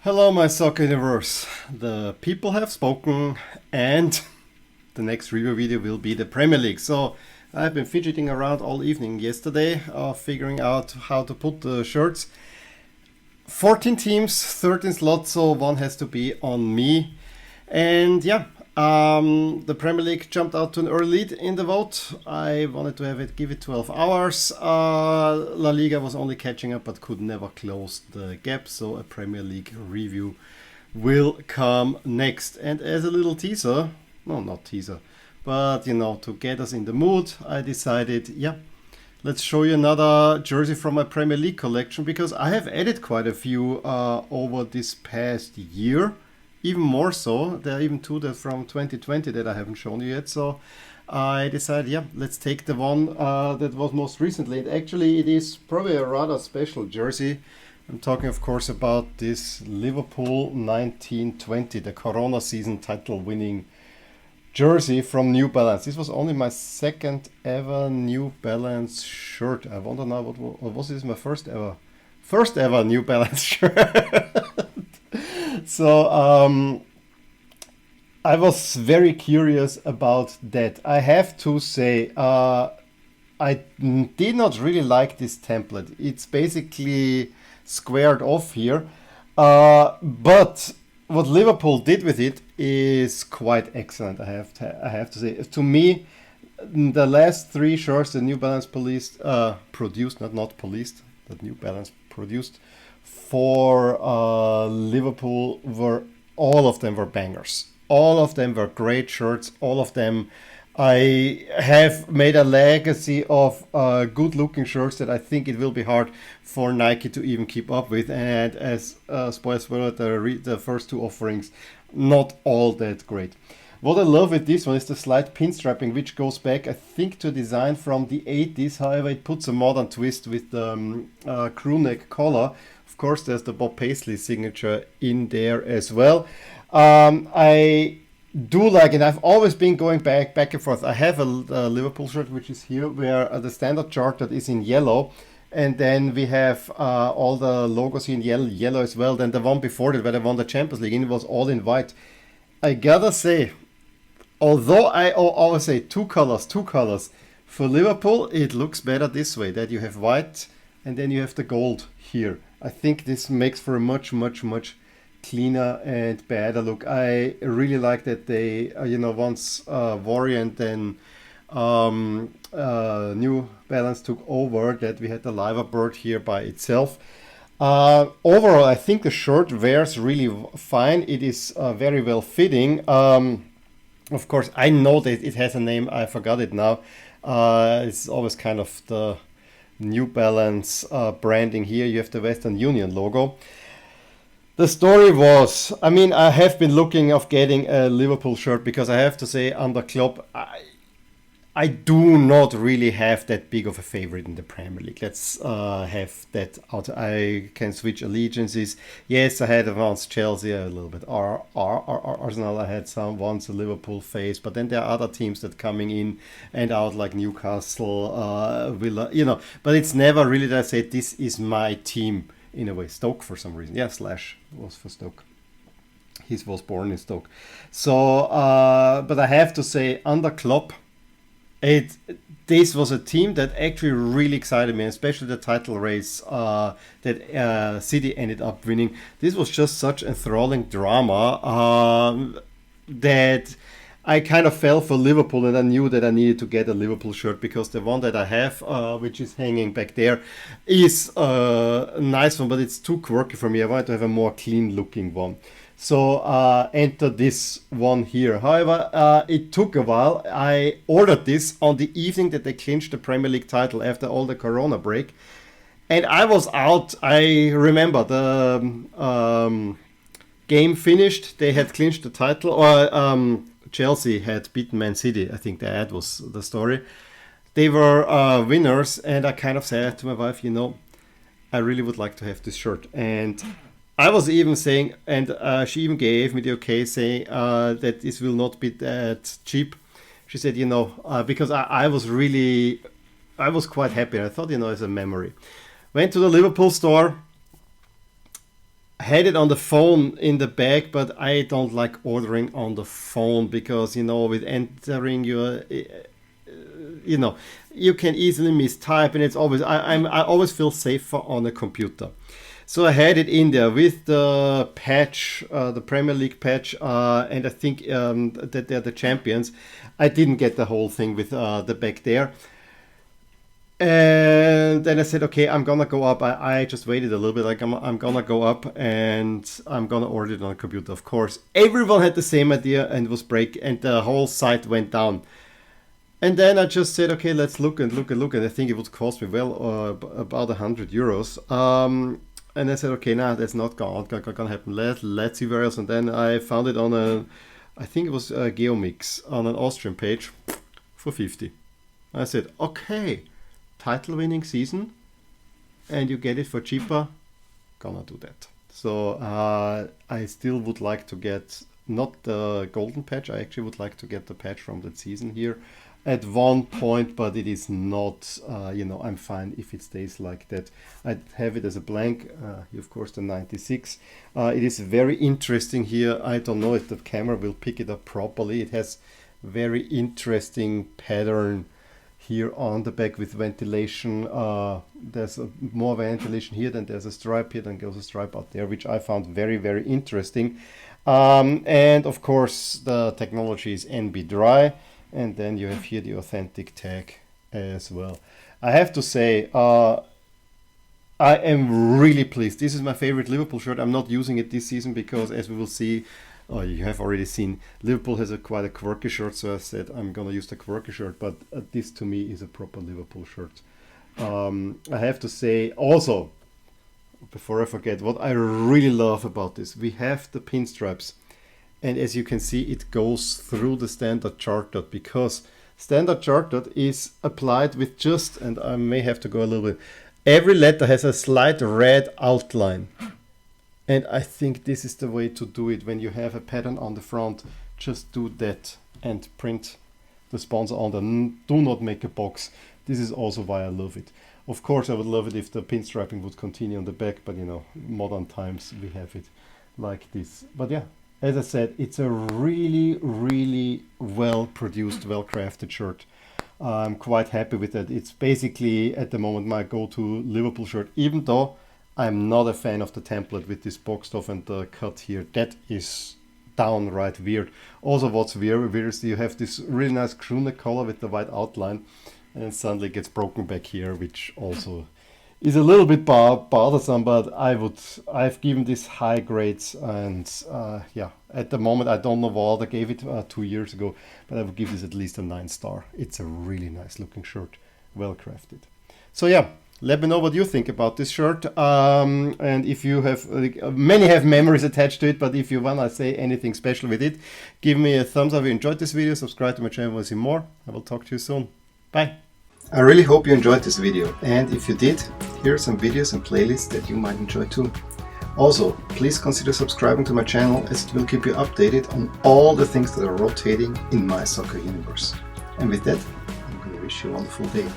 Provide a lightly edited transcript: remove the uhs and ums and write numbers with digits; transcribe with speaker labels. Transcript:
Speaker 1: Hello, my soccer universe. The people have spoken, and the next review video will be the Premier League. So I've been fidgeting around all evening yesterday, figuring out how to put the shirts. 14 teams, 13 slots, so one has to be on me. And the Premier League jumped out to an early lead in the vote. I wanted to give it 12 hours. La Liga was only catching up but could never close the gap, so a Premier League review will come next. And as a little teaser, no, not teaser, but to get us in the mood, I decided, let's show you another jersey from my Premier League collection, because I have added quite a few over this past year. Even more so, there are even two that from 2020 that I haven't shown you yet. So I decided, let's take the one that was most recently. And actually, it is probably a rather special jersey. I'm talking, of course, about this Liverpool 1920, the Corona season title-winning jersey from New Balance. This was only my second ever New Balance shirt. I wonder now what was this? My first ever New Balance shirt. So I was very curious about that. I have to say, I did not really like this template. It's basically squared off here. But what Liverpool did with it is quite excellent, I have to say. To me, the last three shirts the New Balance produced, not policed, that New Balance produced for Liverpool, all of them were bangers. All of them were great shirts. All of them, I have made a legacy of good looking shirts that I think it will be hard for Nike to even keep up with. And as spoiler, the first two offerings, not all that great. What I love with this one is the slight pinstriping, which goes back, I think, to a design from the 80s. However, it puts a modern twist with the crew neck collar. Of course, there's the Bob Paisley signature in there as well. I do like it. I've always been going back and forth. I have a Liverpool shirt, which is here, where the standard chart that is in yellow. And then we have all the logos in yellow as well. Then the one before that, where they won the Champions League, and it was all in white. I gotta say, although I always say two colors, for Liverpool, it looks better this way, that you have white and then you have the gold here. I think this makes for a much cleaner and better look. I really like that they, once Warrior and then New Balance took over, that we had the Liver Bird here by itself. Overall, I think the shirt wears really fine. It is very well fitting. Of course, I know that it has a name. I forgot it now. It's always kind of the New Balance branding here. You have the Western Union logo. The story was, I have been looking of getting a Liverpool shirt, because I have to say, under Klopp, I do not really have that big of a favorite in the Premier League. Let's have that out. I can switch allegiances. Yes, I had once Chelsea, a little bit Arsenal. I had once a Liverpool face, but then there are other teams that coming in and out, like Newcastle, Villa. But it's never really that I say this is my team in a way. Stoke for some reason. Yeah, Slash was for Stoke. He was born in Stoke. So, but I have to say, under Klopp, this was a team that actually really excited me, especially the title race that City ended up winning. This was just such enthralling drama that I kind of fell for Liverpool, and I knew that I needed to get a Liverpool shirt, because the one that I have, which is hanging back there, is a nice one, but it's too quirky for me. I wanted to have a more clean looking one. So enter this one here. However, it took a while. I ordered this on the evening that they clinched the Premier League title after all the Corona break. And I was out. I remember the game finished. They had clinched the title. Or Chelsea had beaten Man City. I think that was the story. They were winners. And I kind of said to my wife, I really would like to have this shirt. And I was even saying, and she even gave me the okay, saying that this will not be that cheap. She said, because I was quite happy. I thought, it's a memory. Went to the Liverpool store, had it on the phone in the bag, but I don't like ordering on the phone because, you know, with entering your, you know, you can easily mistype, and it's always, I always feel safer on a computer. So I had it in there with the patch, the Premier League patch, and I think that they're the champions. I didn't get the whole thing with the back there. And then I said, okay, I'm gonna go up. I just waited a little bit. Like I'm gonna go up and I'm gonna order it on a computer. Of course, everyone had the same idea and was break, and the whole site went down. And then I just said, okay, let's look and look and look. And I think it would cost me about €100. And I said, okay, nah, that's not gonna happen. Let's see where else. And then I found it on I think it was GeoMix on an Austrian page for 50. I said, okay, title winning season, and you get it for cheaper, gonna do that. So I still would like to get not the golden patch. I actually would like to get the patch from that season here at one point, but it is not, you know, I'm fine if it stays like that. I have it as a blank, of course the 96. It is very interesting here. I don't know if the camera will pick it up properly. It has very interesting pattern here on the back with ventilation. There's more ventilation here, than there's a stripe here, then goes a stripe out there, which I found very, very interesting. And of course the technology is NB dry. And then you have here the authentic tag as well. I have to say, I am really pleased. This is my favorite Liverpool shirt. I'm not using it this season because, as we will see, you have already seen, Liverpool has quite a quirky shirt. So I said I'm going to use the quirky shirt. But this to me is a proper Liverpool shirt. I have to say also, before I forget, what I really love about this, we have the pinstripes. And as you can see, it goes through the standard chartered, because standard chartered is applied with just, and I may have to go a little bit, every letter has a slight red outline. And I think this is the way to do it. When you have a pattern on the front, just do that and print the sponsor on the, do not make a box. This is also why I love it. Of course, I would love it if the pinstriping would continue on the back, but you know, modern times we have it like this. But yeah. As I said, it's a really, really well-produced, well-crafted shirt. I'm quite happy with that. It's basically, at the moment, my go-to Liverpool shirt, even though I'm not a fan of the template with this boxed off and the cut here. That is downright weird. Also, what's weird is you have this really nice crooner color with the white outline, and then suddenly it gets broken back here, which also is a little bit bothersome, but I've given this high grades, and yeah, at the moment I don't know what I gave it 2 years ago, but I would give this at least a 9-star. It's a really nice looking shirt, well crafted. So yeah, let me know what you think about this shirt, and if you have, many have memories attached to it, but if you want to say anything special with it, give me a thumbs up if you enjoyed this video, subscribe to my channel to see more. I will talk to you soon. Bye. I really hope you enjoyed this video, and if you did, here are some videos and playlists that you might enjoy too. Also, please consider subscribing to my channel, as it will keep you updated on all the things that are rotating in my soccer universe. And with that, I'm going to wish you a wonderful day.